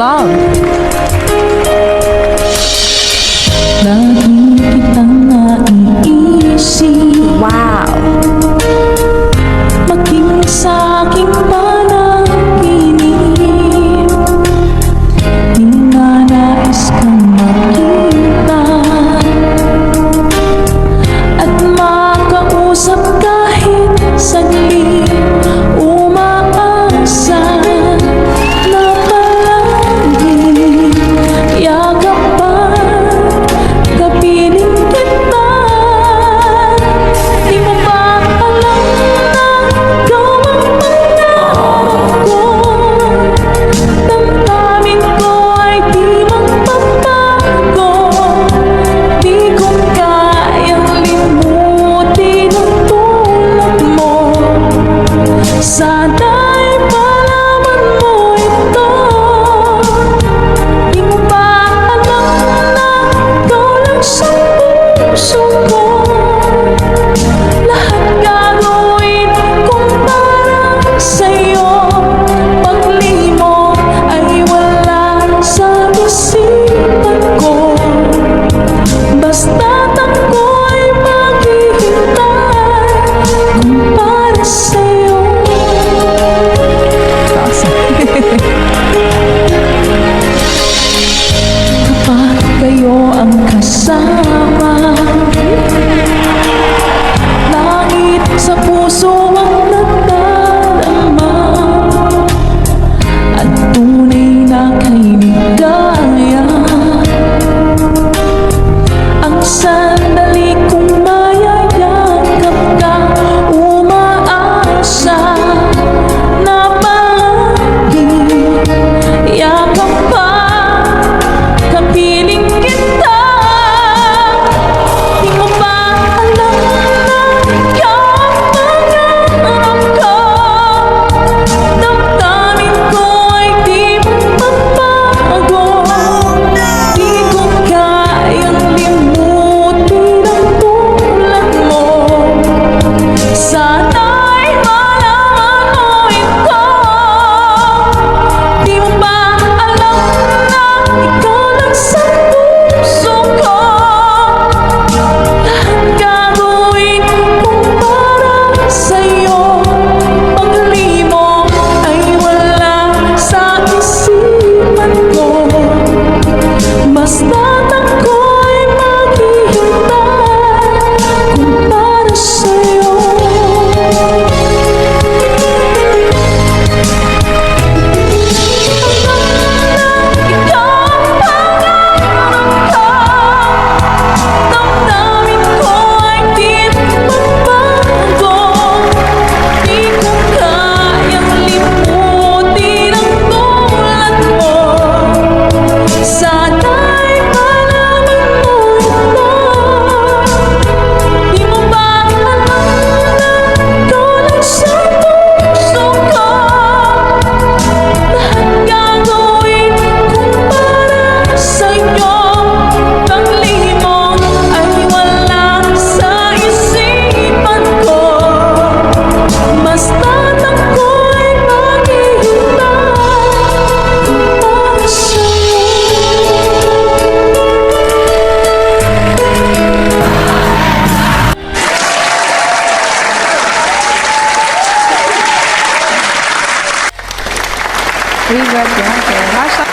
love. Lagi kitang naiisip. Wow. Makinig sa aking panaginip. Ninanais kang makita at makausap kahit saglit. Umaasa na palagi yakapan, kapiling kita. Di mo ba alam na ikaw ang pangarap ko? Damdamin ko ay di magbabago. Di ko kayang limutin ang tulad mo. Sana'y malaman mo ito. Di mo ba alam na ikaw lang sa puso ko? Lahat gagawin kong para sa'yo. Paglimot ay wala sa isipan ko. Basta't ako'y maghihintay kung para sa'yo. Kapag kayo ang kasama, langit sa puso ang nagdarama at tunay na kay ligaya. Ang sandali kong mayayakap ka, umaasa na palagi yakap pa, kapiling kita. Di mo ba alam na ikaw ang pangarap ko? Damdamin ko ay di magbabago. Di ko kayang limutin ang tulad mo. Sana'y malaman mo ito. Di mo ba alam na ikaw lang sa puso ko? Lahat gagawin kong para sa'yo. Paglimot ay wala sa isipan ko. Basta't ako'y maghihintay kung para sa'yo. Ikaw ang pangarap ko. Damdamin ko ay di magbabago. Di ko kayang limutin ang tulad mo. Sana'y malaman mo ito. Di mo ba alam na ikaw lang sa puso ko? Lahat gagawin kong para sa'yo. Paglimot ay wala sa isipan ko. Basta't ako'y maghihintay kung para sa'yo. Favorite dancer. Hashtag